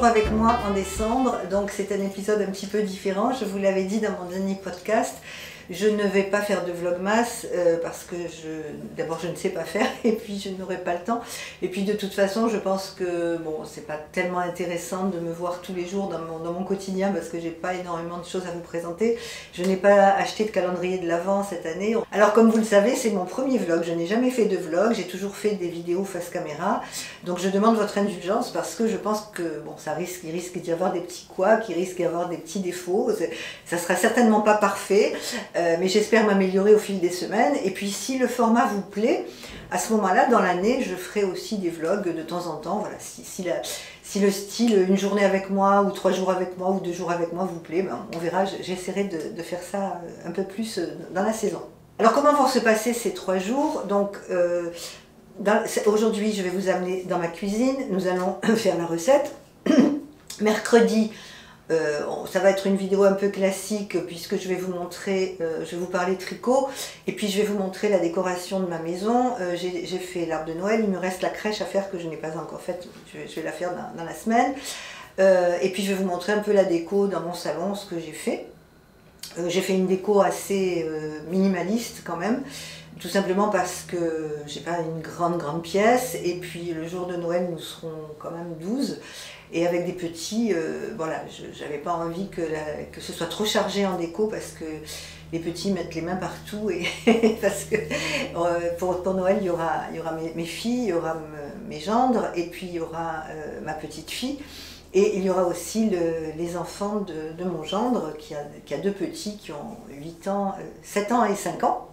avec moi en décembre, donc c'est un épisode un petit peu différent. Je vous l'avais dit dans mon dernier podcast, je ne vais pas faire de vlogmas parce que d'abord je ne sais pas faire et puis je n'aurai pas le temps. Et puis de toute façon je pense que bon, c'est pas tellement intéressant de me voir tous les jours dans mon quotidien parce que j'ai pas énormément de choses à vous présenter. Je n'ai pas acheté de calendrier de l'Avent cette année. Alors comme vous le savez, c'est mon premier vlog, je n'ai jamais fait de vlog, j'ai toujours fait des vidéos face caméra. Donc je demande votre indulgence parce que je pense que bon, il risque d'y avoir des petits couacs, il risque d'y avoir des petits défauts. Ça sera certainement pas parfait. Mais j'espère m'améliorer au fil des semaines. Et puis si le format vous plaît, à ce moment-là, dans l'année, je ferai aussi des vlogs de temps en temps. Voilà, si le style une journée avec moi, ou 3 jours avec moi, ou 2 jours avec moi vous plaît, ben, on verra, j'essaierai de faire ça un peu plus dans la saison. Alors comment vont se passer ces 3 jours? Donc aujourd'hui, je vais vous amener dans ma cuisine. Nous allons faire la recette. Mercredi, ça va être une vidéo un peu classique puisque je vais vous montrer, je vais vous parler tricot et puis je vais vous montrer la décoration de ma maison. J'ai fait l'arbre de Noël, il me reste la crèche à faire que je n'ai pas encore faite, je vais la faire dans la semaine. Et puis je vais vous montrer un peu la déco dans mon salon, ce que j'ai fait. J'ai fait une déco assez minimaliste quand même, tout simplement parce que j'ai pas une grande pièce et puis le jour de Noël nous serons quand même 12. Et avec des petits, voilà, j'avais pas envie que ce soit trop chargé en déco parce que les petits mettent les mains partout et parce que pour Noël il y aura mes filles, il y aura mes gendres et puis il y aura ma petite fille et il y aura aussi les enfants de mon gendre qui a 2 petits qui ont 8 ans, 7 ans et 5 ans.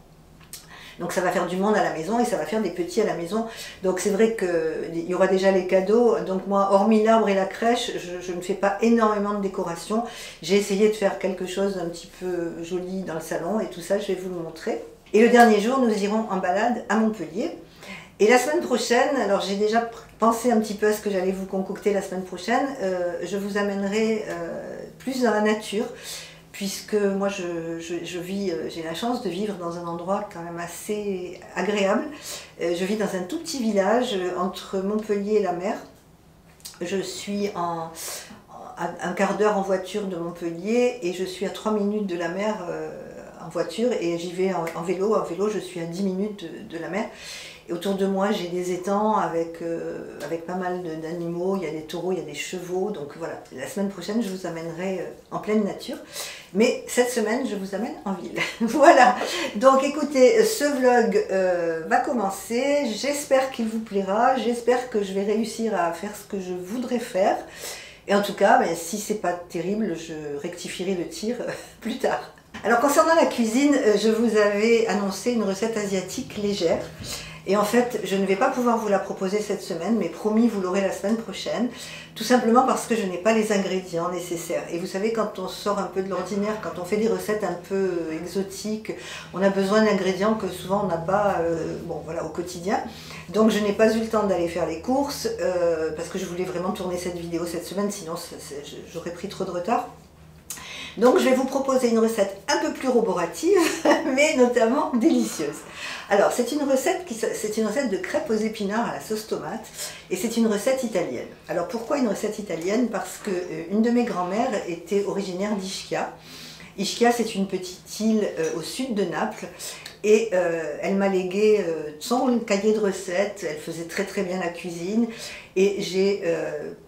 Donc ça va faire du monde à la maison et ça va faire des petits à la maison. Donc c'est vrai qu'il y aura déjà les cadeaux. Donc moi, hormis l'arbre et la crèche, je ne fais pas énormément de décoration. J'ai essayé de faire quelque chose d'un petit peu joli dans le salon et tout ça, je vais vous le montrer. Et le dernier jour, nous irons en balade à Montpellier. Et la semaine prochaine, alors j'ai déjà pensé un petit peu à ce que j'allais vous concocter la semaine prochaine, je vous amènerai plus dans la nature. Puisque moi j'ai la chance de vivre dans un endroit quand même assez agréable. Je vis dans un tout petit village entre Montpellier et la mer. Je suis à un quart d'heure en voiture de Montpellier et je suis à 3 minutes de la mer en voiture et j'y vais en vélo. En vélo je suis à 10 minutes de la mer. Et autour de moi, j'ai des étangs avec pas mal d'animaux, il y a des taureaux, il y a des chevaux. Donc voilà, la semaine prochaine, je vous amènerai en pleine nature. Mais cette semaine, je vous amène en ville. Voilà, donc écoutez, ce vlog va commencer. J'espère qu'il vous plaira. J'espère que je vais réussir à faire ce que je voudrais faire. Et en tout cas, ben, si c'est pas terrible, je rectifierai le tir plus tard. Alors concernant la cuisine, je vous avais annoncé une recette asiatique légère. Et en fait, je ne vais pas pouvoir vous la proposer cette semaine, mais promis, vous l'aurez la semaine prochaine. Tout simplement parce que je n'ai pas les ingrédients nécessaires. Et vous savez, quand on sort un peu de l'ordinaire, quand on fait des recettes un peu exotiques, on a besoin d'ingrédients que souvent on n'a pas bon, voilà, au quotidien. Donc je n'ai pas eu le temps d'aller faire les courses, parce que je voulais vraiment tourner cette vidéo cette semaine, sinon j'aurais pris trop de retard. Donc je vais vous proposer une recette un peu plus roborative, mais notamment délicieuse. Alors c'est une recette de crêpes aux épinards à la sauce tomate, et c'est une recette italienne. Alors pourquoi une recette italienne? Parce que une de mes grand-mères était originaire d'Ischia. Ischia, c'est une petite île au sud de Naples. Et elle m'a légué son cahier de recettes, elle faisait très bien la cuisine et j'ai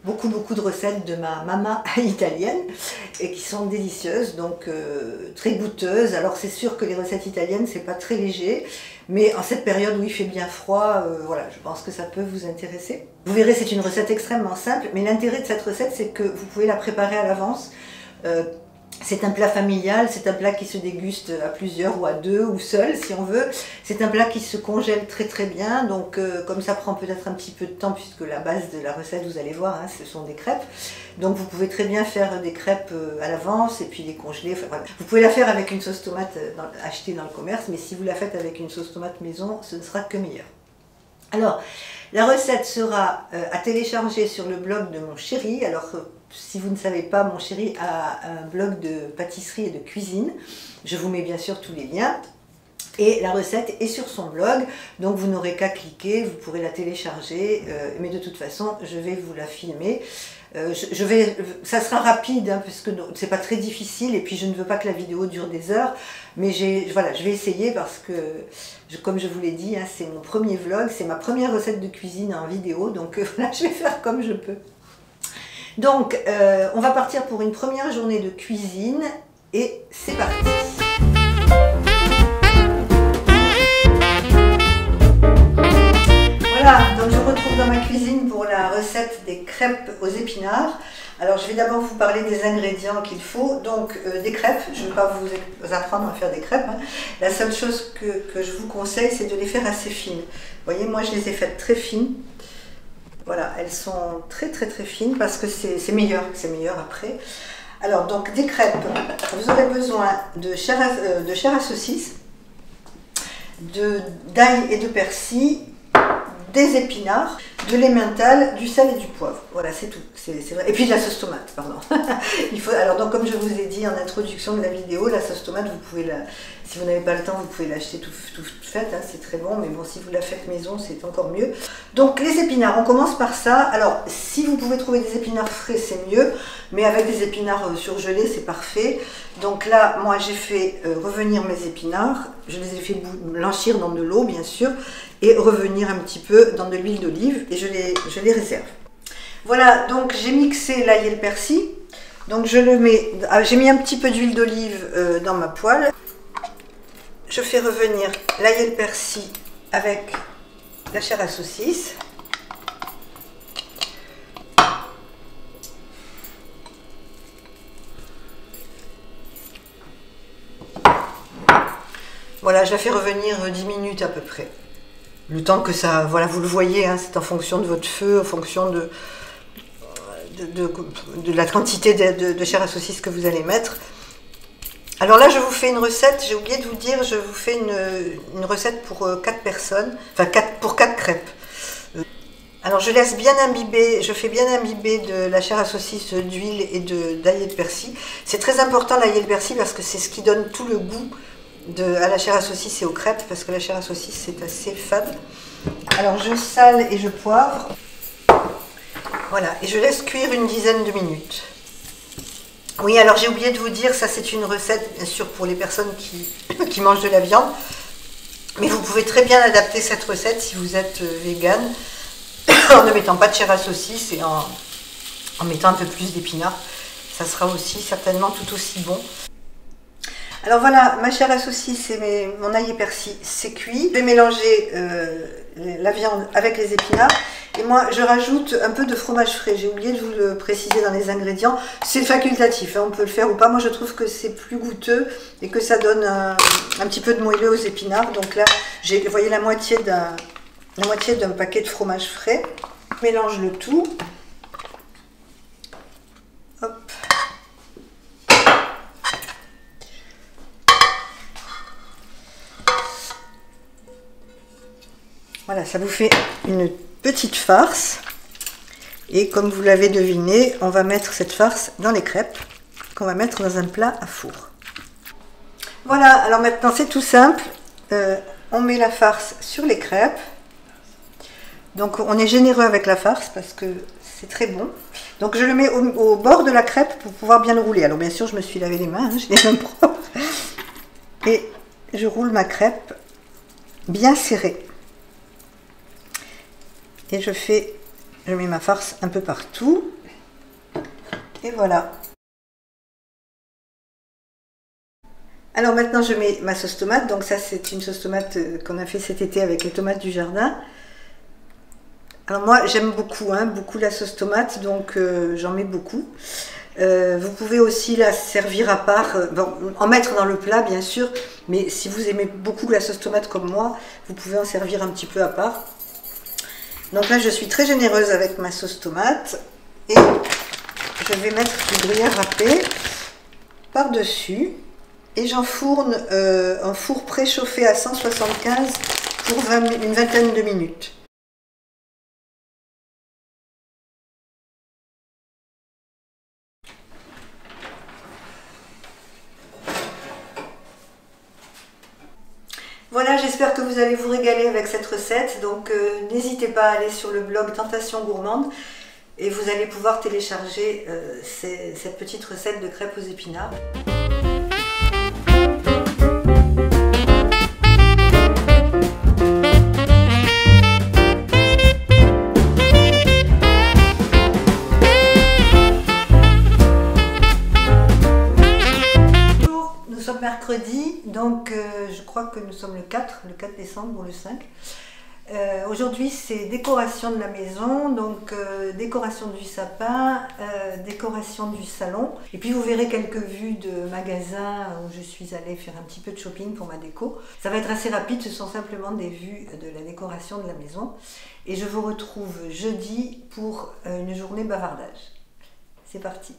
beaucoup de recettes de ma maman italienne et qui sont délicieuses, donc très goûteuses. Alors c'est sûr que les recettes italiennes c'est pas très léger, mais en cette période où il fait bien froid, voilà, je pense que ça peut vous intéresser. Vous verrez, c'est une recette extrêmement simple, mais l'intérêt de cette recette c'est que vous pouvez la préparer à l'avance. C'est un plat familial, c'est un plat qui se déguste à plusieurs ou à 2 ou seul si on veut. C'est un plat qui se congèle très bien, donc comme ça prend peut-être un petit peu de temps puisque la base de la recette, vous allez voir, hein, ce sont des crêpes. Donc vous pouvez très bien faire des crêpes à l'avance et puis les congeler. Enfin, voilà. Vous pouvez la faire avec une sauce tomate achetée dans le commerce, mais si vous la faites avec une sauce tomate maison, ce ne sera que meilleur. Alors, la recette sera à télécharger sur le blog de mon chéri. Alors, si vous ne savez pas, mon chéri a un blog de pâtisserie et de cuisine. Je vous mets bien sûr tous les liens. Et la recette est sur son blog, donc vous n'aurez qu'à cliquer, vous pourrez la télécharger, mais de toute façon, je vais vous la filmer. Ça sera rapide, hein, parce que c'est pas très difficile, et puis je ne veux pas que la vidéo dure des heures, mais voilà, je vais essayer parce que, comme je vous l'ai dit, hein, c'est mon premier vlog, c'est ma première recette de cuisine en vidéo, donc voilà, je vais faire comme je peux. Donc, on va partir pour une première journée de cuisine, et c'est parti. Voilà, donc je me retrouve dans ma cuisine pour la recette des crêpes aux épinards. Alors je vais d'abord vous parler des ingrédients qu'il faut. Donc des crêpes, je ne vais pas vous apprendre à faire des crêpes, hein. La seule chose que je vous conseille, c'est de les faire assez fines. Vous voyez, moi je les ai faites très fines. Voilà, elles sont très fines parce que c'est meilleur après. Alors donc des crêpes, vous aurez besoin de chair à saucisse, d'ail et de persil, des épinards, de l'emmental, du sel et du poivre. Voilà, c'est tout. C'est vrai. Et puis de la sauce tomate, pardon. Alors donc comme je vous ai dit en introduction de la vidéo, la sauce tomate, vous pouvez si vous n'avez pas le temps, vous pouvez l'acheter toute faite, hein, c'est très bon, mais bon, si vous la faites maison, c'est encore mieux. Donc les épinards, on commence par ça. Alors si vous pouvez trouver des épinards frais, c'est mieux, mais avec des épinards surgelés, c'est parfait. Donc là, moi j'ai fait revenir mes épinards, je les ai fait blanchir dans de l'eau, bien sûr, et revenir un petit peu dans de l'huile d'olive, et je les réserve. Voilà, donc j'ai mixé l'ail et le persil. Donc je le mets, j'ai mis un petit peu d'huile d'olive dans ma poêle. Je fais revenir l'ail et le persil avec la chair à saucisse. Voilà, je la fais revenir 10 minutes à peu près. Le temps que ça, voilà, vous le voyez, hein, c'est en fonction de votre feu, en fonction de la quantité de chair à saucisse que vous allez mettre. Alors là, je vous fais une recette, j'ai oublié de vous dire, je vous fais une recette pour 4 personnes, enfin pour 4 crêpes. Alors je laisse bien imbiber, je fais bien imbiber de la chair à saucisse d'huile et d'ail et de persil. C'est très important l'ail et le persil parce que c'est ce qui donne tout le goût à la chair à saucisse et aux crêpes, parce que la chair à saucisse c'est assez fade. Alors je sale et je poivre. Voilà, et je laisse cuire une dizaine de minutes. Oui, alors j'ai oublié de vous dire, ça c'est une recette bien sûr pour les personnes qui mangent de la viande, mais vous pouvez très bien adapter cette recette si vous êtes vegan, en ne mettant pas de chair à saucisse et en mettant un peu plus d'épinards. Ça sera aussi certainement tout aussi bon. Alors voilà, ma chair à saucisse et mon ail et persil, c'est cuit. Je vais mélanger la viande avec les épinards. Et moi, je rajoute un peu de fromage frais. J'ai oublié de vous le préciser dans les ingrédients. C'est facultatif, hein, on peut le faire ou pas. Moi, je trouve que c'est plus goûteux et que ça donne un petit peu de moelleux aux épinards. Donc là, vous voyez la moitié d'un paquet de fromage frais. Je mélange le tout. Hop. Voilà, ça vous fait une petite farce. Et comme vous l'avez deviné, on va mettre cette farce dans les crêpes qu'on va mettre dans un plat à four. Voilà, alors maintenant c'est tout simple. On met la farce sur les crêpes. Donc on est généreux avec la farce parce que c'est très bon. Donc je le mets au bord de la crêpe pour pouvoir bien le rouler. Alors bien sûr, je me suis lavé les mains, hein, je les mains propres. Et je roule ma crêpe bien serrée. Et je mets ma farce un peu partout. Et voilà. Alors maintenant je mets ma sauce tomate. Donc ça c'est une sauce tomate qu'on a fait cet été avec les tomates du jardin. Alors moi j'aime beaucoup, hein, beaucoup la sauce tomate, donc j'en mets beaucoup. Vous pouvez aussi la servir à part, en mettre dans le plat bien sûr, mais si vous aimez beaucoup la sauce tomate comme moi, vous pouvez en servir un petit peu à part. Donc là je suis très généreuse avec ma sauce tomate et je vais mettre du gruyère râpé par-dessus et j'enfourne un four préchauffé à 175 pour une vingtaine de minutes. Voilà, j'espère que vous allez vous régaler avec cette recette. Donc n'hésitez pas à aller sur le blog Tentation Gourmande et vous allez pouvoir télécharger cette petite recette de crêpes aux épinards. Nous sommes mercredi, donc je crois que nous sommes le 4 décembre ou le 5. Aujourd'hui c'est décoration de la maison, donc décoration du sapin, décoration du salon, et puis vous verrez quelques vues de magasins où je suis allée faire un petit peu de shopping pour ma déco. Ça va être assez rapide, ce sont simplement des vues de la décoration de la maison, et je vous retrouve jeudi pour une journée bavardage. C'est parti.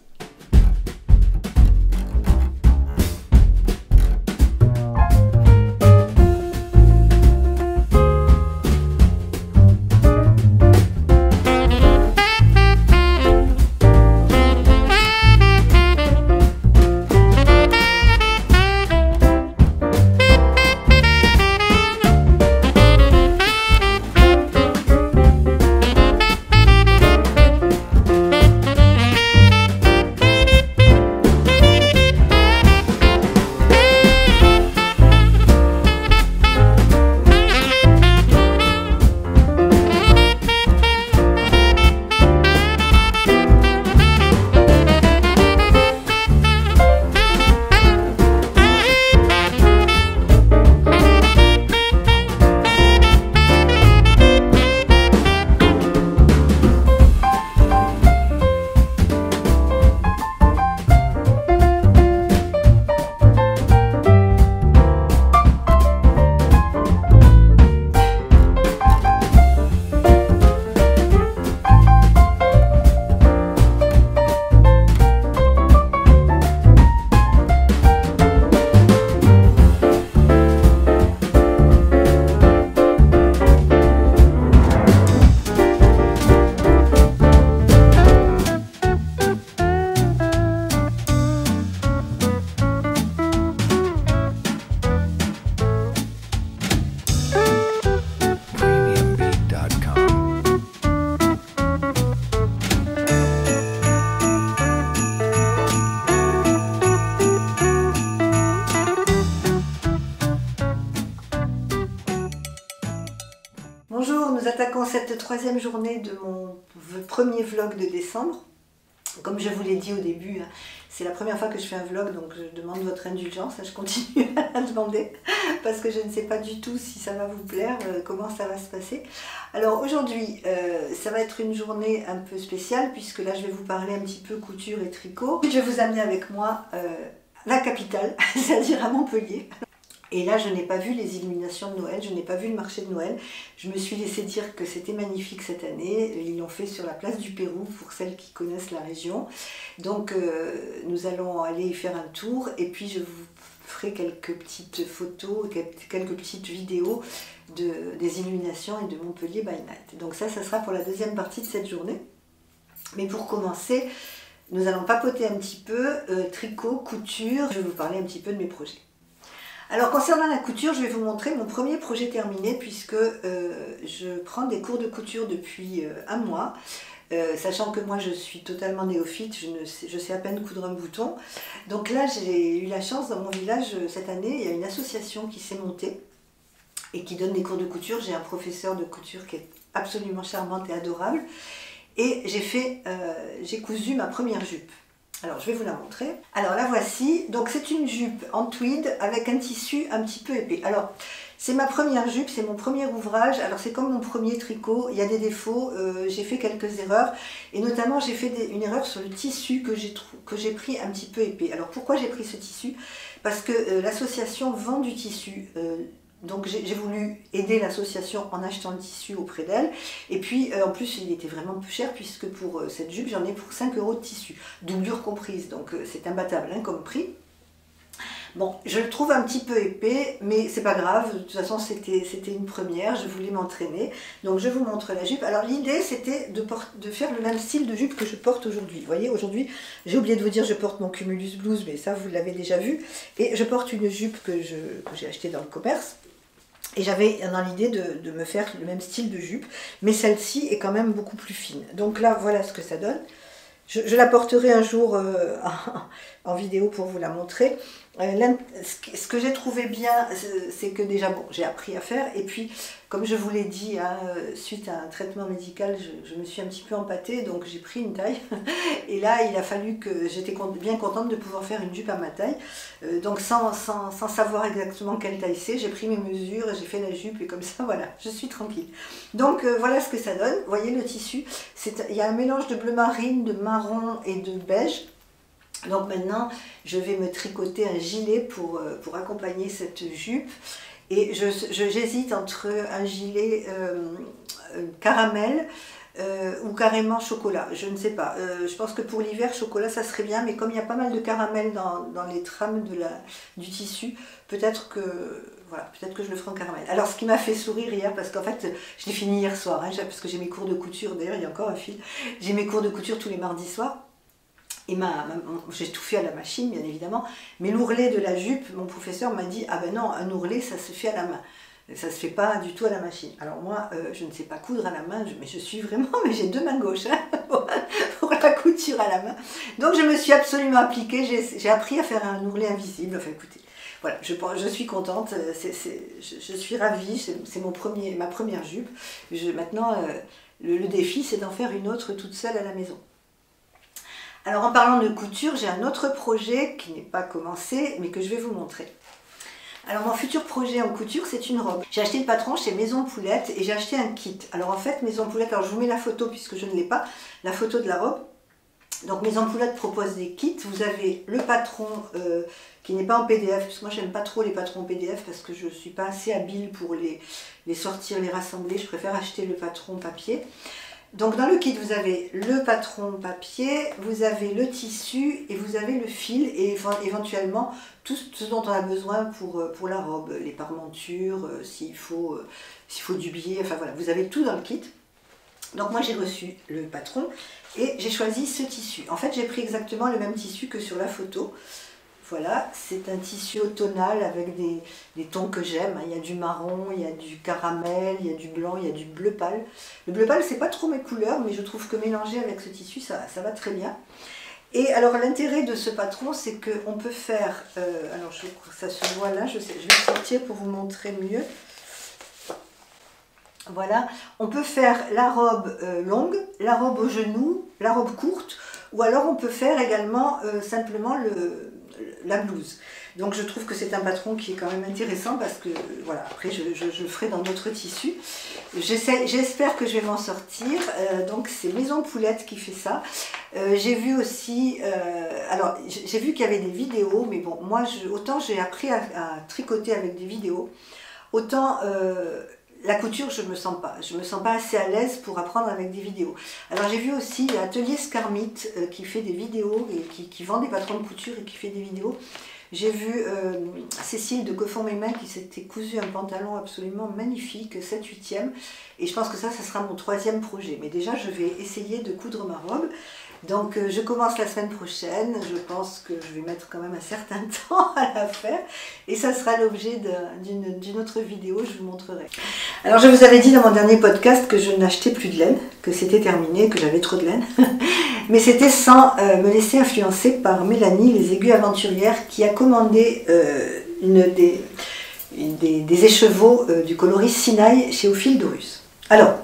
Bonjour, nous attaquons cette troisième journée de mon premier vlog de décembre. Comme je vous l'ai dit au début, c'est la première fois que je fais un vlog, donc je demande votre indulgence, je continue à demander, parce que je ne sais pas du tout si ça va vous plaire, comment ça va se passer. Alors aujourd'hui, ça va être une journée un peu spéciale, puisque là je vais vous parler un petit peu couture et tricot. Je vais vous amener avec moi la capitale, c'est-à-dire à Montpellier. Et là, je n'ai pas vu les illuminations de Noël, je n'ai pas vu le marché de Noël. Je me suis laissé dire que c'était magnifique cette année. Ils l'ont fait sur la place du Pérou, pour celles qui connaissent la région. Donc, nous allons aller y faire un tour. Et puis, je vous ferai quelques petites photos, quelques petites vidéos des illuminations et de Montpellier by Night. Donc ça sera pour la deuxième partie de cette journée. Mais pour commencer, nous allons papoter un petit peu tricot, couture. Je vais vous parler un petit peu de mes projets. Alors concernant la couture, je vais vous montrer mon premier projet terminé, puisque je prends des cours de couture depuis un mois, sachant que moi je suis totalement néophyte, je sais à peine coudre un bouton. Donc là j'ai eu la chance, dans mon village cette année, il y a une association qui s'est montée et qui donne des cours de couture. J'ai un professeur de couture qui est absolument charmante et adorable, et j'ai cousu ma première jupe. Alors je vais vous la montrer. Alors la voici, donc c'est une jupe en tweed avec un tissu un petit peu épais. Alors c'est ma première jupe, c'est mon premier ouvrage, alors c'est comme mon premier tricot, il y a des défauts, j'ai fait quelques erreurs, et notamment j'ai fait une erreur sur le tissu que j'ai pris un petit peu épais. Alors pourquoi j'ai pris ce tissu? Parce que l'association vend du tissu. Donc j'ai voulu aider l'association en achetant le tissu auprès d'elle. Et puis en plus il était vraiment peu cher, puisque pour cette jupe j'en ai pour 5 € de tissu, doublure comprise. Donc c'est imbattable hein, comme prix. Bon, je le trouve un petit peu épais, mais c'est pas grave, de toute façon c'était une première, je voulais m'entraîner. Donc je vous montre la jupe. Alors l'idée c'était de faire le même style de jupe que je porte aujourd'hui. Vous voyez, aujourd'hui, j'ai oublié de vous dire, je porte mon Cumulus Blues, mais ça vous l'avez déjà vu. Et je porte une jupe que j'ai achetée dans le commerce. Et j'avais dans l'idée de me faire le même style de jupe, mais celle-ci est quand même beaucoup plus fine. Donc là, voilà ce que ça donne. Je la porterai un jour en vidéo pour vous la montrer. Ce que j'ai trouvé bien, c'est que déjà, bon, j'ai appris à faire. Et puis, comme je vous l'ai dit, hein, suite à un traitement médical, je me suis un petit peu empâtée, donc j'ai pris une taille. Et là, il a fallu que j'étais bien contente de pouvoir faire une jupe à ma taille. Donc, sans savoir exactement quelle taille c'est, j'ai pris mes mesures, j'ai fait la jupe et comme ça, voilà, je suis tranquille. Donc, voilà ce que ça donne. Vous voyez le tissu, il y a un mélange de bleu marine, de marron et de beige. Donc maintenant, je vais me tricoter un gilet pour accompagner cette jupe. Et j'hésite entre un gilet caramel ou carrément chocolat. Je ne sais pas. Je pense que pour l'hiver, chocolat, ça serait bien. Mais comme il y a pas mal de caramel dans les trames du tissu, peut-être que... Voilà, peut-être que je le ferai en caramel. Alors, ce qui m'a fait sourire hier, parce qu'en fait, je l'ai fini hier soir, hein, parce que j'ai mes cours de couture, d'ailleurs, il y a encore un fil. J'ai mes cours de couture tous les mardis soirs. Et j'ai tout fait à la machine, bien évidemment. Mais l'ourlet de la jupe, mon professeur m'a dit, ah ben non, un ourlet, ça se fait à la main. Ça ne se fait pas du tout à la machine. Alors moi, je ne sais pas coudre à la main, mais je suis vraiment, mais j'ai deux mains gauches hein, pour la couture à la main. Donc je me suis absolument appliquée, j'ai appris à faire un ourlet invisible. Enfin écoutez, voilà, je suis contente, je suis ravie, c'est ma première jupe. Maintenant, le défi, c'est d'en faire une autre toute seule à la maison. Alors en parlant de couture, j'ai un autre projet qui n'est pas commencé, mais que je vais vous montrer. Alors mon futur projet en couture, c'est une robe. J'ai acheté le patron chez Maison Poulette et j'ai acheté un kit. Alors en fait, Maison Poulette, alors je vous mets la photo puisque je ne l'ai pas, la photo de la robe. Donc Maison Poulette propose des kits. Vous avez le patron qui n'est pas en PDF, parce que moi j'aime pas trop les patrons PDF parce que je ne suis pas assez habile pour les sortir, les rassembler. Je préfère acheter le patron papier. Donc dans le kit, vous avez le patron papier, vous avez le tissu et vous avez le fil et éventuellement tout ce dont on a besoin pour la robe, les parmentures, s'il faut du biais, enfin voilà, vous avez tout dans le kit. Donc moi j'ai reçu le patron et j'ai choisi ce tissu. En fait j'ai pris exactement le même tissu que sur la photo. Voilà, c'est un tissu automnal avec des tons que j'aime. Il y a du marron, il y a du caramel, il y a du blanc, il y a du bleu pâle. Le bleu pâle, c'est pas trop mes couleurs, mais je trouve que mélangé avec ce tissu, ça va très bien. Et alors l'intérêt de ce patron, c'est qu'on peut faire... alors je crois que ça se voit là, je vais sortir pour vous montrer mieux. Voilà, on peut faire la robe longue, la robe au genou, la robe courte, ou alors on peut faire également simplement la blouse. Donc je trouve que c'est un patron qui est quand même intéressant parce que voilà, après je le ferai dans d'autres tissus. J'espère que je vais m'en sortir. Donc c'est Maison Poulette qui fait ça. J'ai vu aussi, alors j'ai vu qu'il y avait des vidéos, mais bon, moi autant j'ai appris à tricoter avec des vidéos, autant la couture, je me sens pas assez à l'aise pour apprendre avec des vidéos. Alors j'ai vu aussi l'atelier Scarmite qui fait des vidéos et qui vend des patrons de couture et qui fait des vidéos. J'ai vu Cécile de Que font mes mains qui s'était cousu un pantalon absolument magnifique, 7/8e. Et je pense que ça sera mon 3e projet. Mais déjà, je vais essayer de coudre ma robe. Donc je commence la semaine prochaine, je pense que je vais mettre quand même un certain temps à la faire et ça sera l'objet d'une autre vidéo, je vous montrerai. Alors je vous avais dit dans mon dernier podcast que je n'achetais plus de laine, que c'était terminé, que j'avais trop de laine, mais c'était sans me laisser influencer par Mélanie, les aiguilles aventurières, qui a commandé des écheveaux du coloris Sinaï chez Au Fil d'Horus. Alors,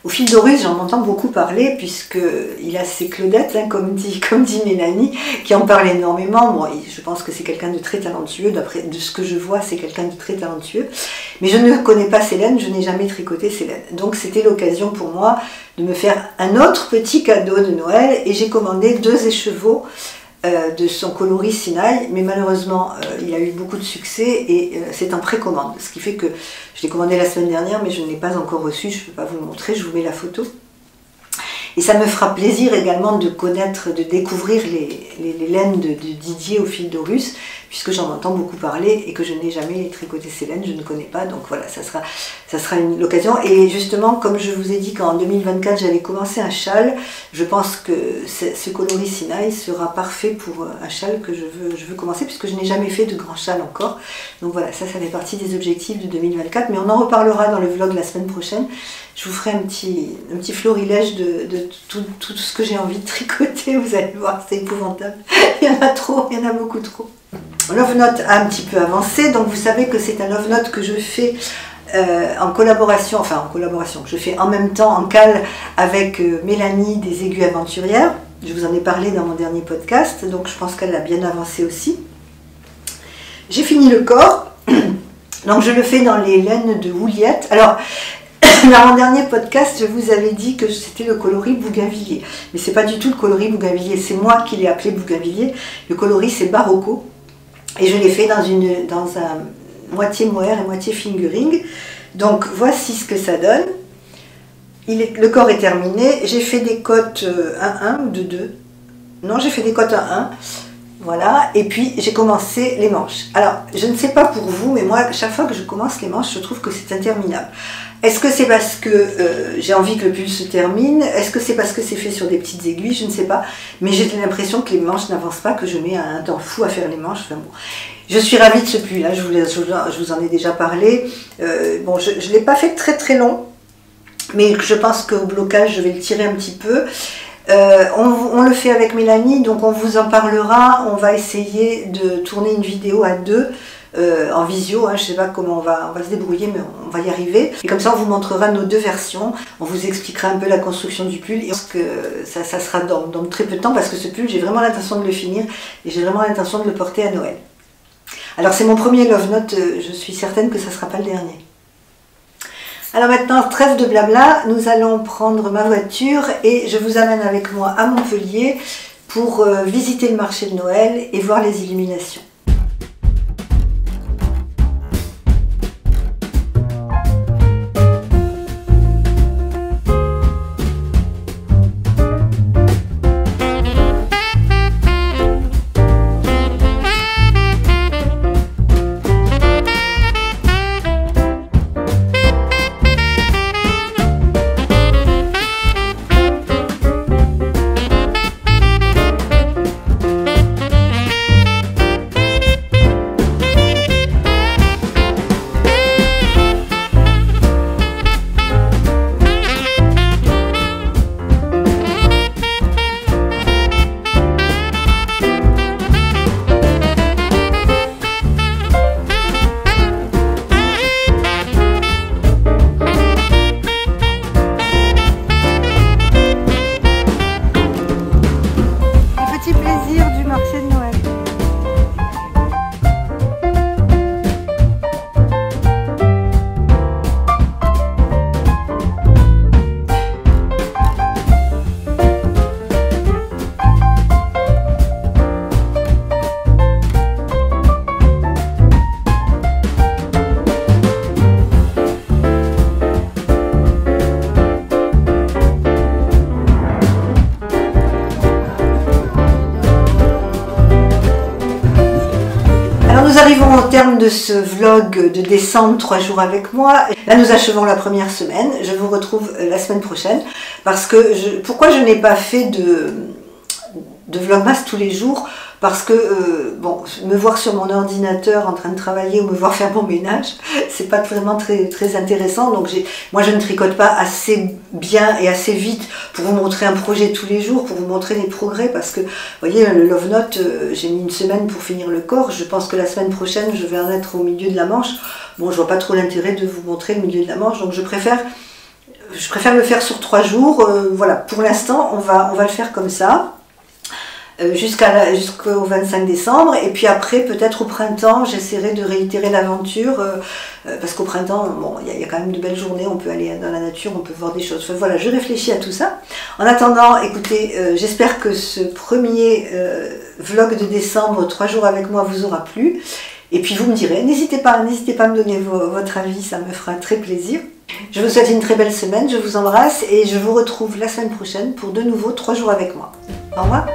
Au Fil d'Horus, j'en entends beaucoup parler puisqu'il a ses Claudettes, hein, comme dit Mélanie, qui en parle énormément. Bon, je pense que c'est quelqu'un de très talentueux, de ce que je vois, c'est quelqu'un de très talentueux. Mais je ne connais pas ses laines, je n'ai jamais tricoté ses laines. Donc c'était l'occasion pour moi de me faire un autre petit cadeau de Noël et j'ai commandé 2 écheveaux de son coloris Sinaï, mais malheureusement il a eu beaucoup de succès et c'est en précommande, ce qui fait que je l'ai commandé la semaine dernière mais je ne l'ai pas encore reçu, je ne peux pas vous le montrer, je vous mets la photo. Et ça me fera plaisir également de connaître, de découvrir les laines de Didier Au Fil d'Horus, puisque j'en entends beaucoup parler et que je n'ai jamais tricoté ces laines, je ne connais pas, donc voilà, ça sera l'occasion. Et justement, comme je vous ai dit qu'en 2024 j'avais commencé un châle, je pense que ce coloris Sinaï sera parfait pour un châle que je veux commencer, puisque je n'ai jamais fait de grand châle encore. Donc voilà, ça fait partie des objectifs de 2024, mais on en reparlera dans le vlog la semaine prochaine. Je vous ferai un petit florilège de tout ce que j'ai envie de tricoter, vous allez voir, c'est épouvantable. Il y en a trop, il y en a beaucoup trop. Love Note a un petit peu avancé, donc vous savez que c'est un Love Note que je fais en collaboration, je fais en même temps en cale avec Mélanie des Aiguilles Aventurières. Je vous en ai parlé dans mon dernier podcast, donc je pense qu'elle a bien avancé aussi. J'ai fini le corps, donc je le fais dans les laines de Houliette. Alors, dans mon dernier podcast, je vous avais dit que c'était le coloris Bougainvilliers. Mais c'est pas du tout le coloris Bougainvilliers, c'est moi qui l'ai appelé Bougainvilliers. Le coloris c'est Barocco. Et je l'ai fait dans un moitié mohair et moitié fingering. Donc voici ce que ça donne. Le corps est terminé. J'ai fait des cottes 1-1 ou 2-2. Non, j'ai fait des cottes 1-1. Voilà, et puis j'ai commencé les manches. Alors, je ne sais pas pour vous, mais moi, chaque fois que je commence les manches, je trouve que c'est interminable. Est-ce que c'est parce que j'ai envie que le pull se termine? Est-ce que c'est parce que c'est fait sur des petites aiguilles? Je ne sais pas. Mais j'ai l'impression que les manches n'avancent pas, que je mets un temps fou à faire les manches. Enfin, bon. Je suis ravie de ce pull, hein. Je vous en ai déjà parlé. Bon, je ne l'ai pas fait très très long, mais je pense qu'au blocage, je vais le tirer un petit peu. On le fait avec Mélanie, donc on vous en parlera. On va essayer de tourner une vidéo à deux en visio, hein, je ne sais pas comment on va se débrouiller, mais on va y arriver. Et comme ça, on vous montrera nos deux versions, on vous expliquera un peu la construction du pull, et que ça sera dans très peu de temps, parce que ce pull, j'ai vraiment l'intention de le finir, et j'ai vraiment l'intention de le porter à Noël. Alors c'est mon premier Love Note, je suis certaine que ça ne sera pas le dernier. Alors maintenant, trêve de blabla, nous allons prendre ma voiture et je vous amène avec moi à Montpellier pour visiter le marché de Noël et voir les illuminations. Nous arrivons au terme de ce vlog de décembre, 3 jours avec moi. Là, nous achevons la première semaine. Je vous retrouve la semaine prochaine. Parce que pourquoi je n'ai pas fait de vlogmas tous les jours? Parce que, bon, me voir sur mon ordinateur en train de travailler ou me voir faire mon ménage, c'est pas vraiment très intéressant. Donc moi, je ne tricote pas assez bien et assez vite pour vous montrer un projet tous les jours, pour vous montrer les progrès. Parce que, vous voyez, le Love Note, j'ai mis une semaine pour finir le corps. Je pense que la semaine prochaine, je vais en être au milieu de la manche. Bon, je vois pas trop l'intérêt de vous montrer le milieu de la manche, donc je préfère le faire sur 3 jours. Voilà, pour l'instant, on va le faire comme ça. Jusqu'au 25 décembre, et puis après peut-être au printemps j'essaierai de réitérer l'aventure parce qu'au printemps, bon, il y a quand même de belles journées, on peut aller dans la nature, on peut voir des choses. Enfin, voilà, je réfléchis à tout ça. En attendant, écoutez, j'espère que ce premier vlog de décembre, 3 jours avec moi, vous aura plu, et puis vous me direz, n'hésitez pas à me donner votre avis, ça me fera très plaisir. Je vous souhaite une très belle semaine, je vous embrasse et je vous retrouve la semaine prochaine pour de nouveau 3 jours avec moi. Au revoir.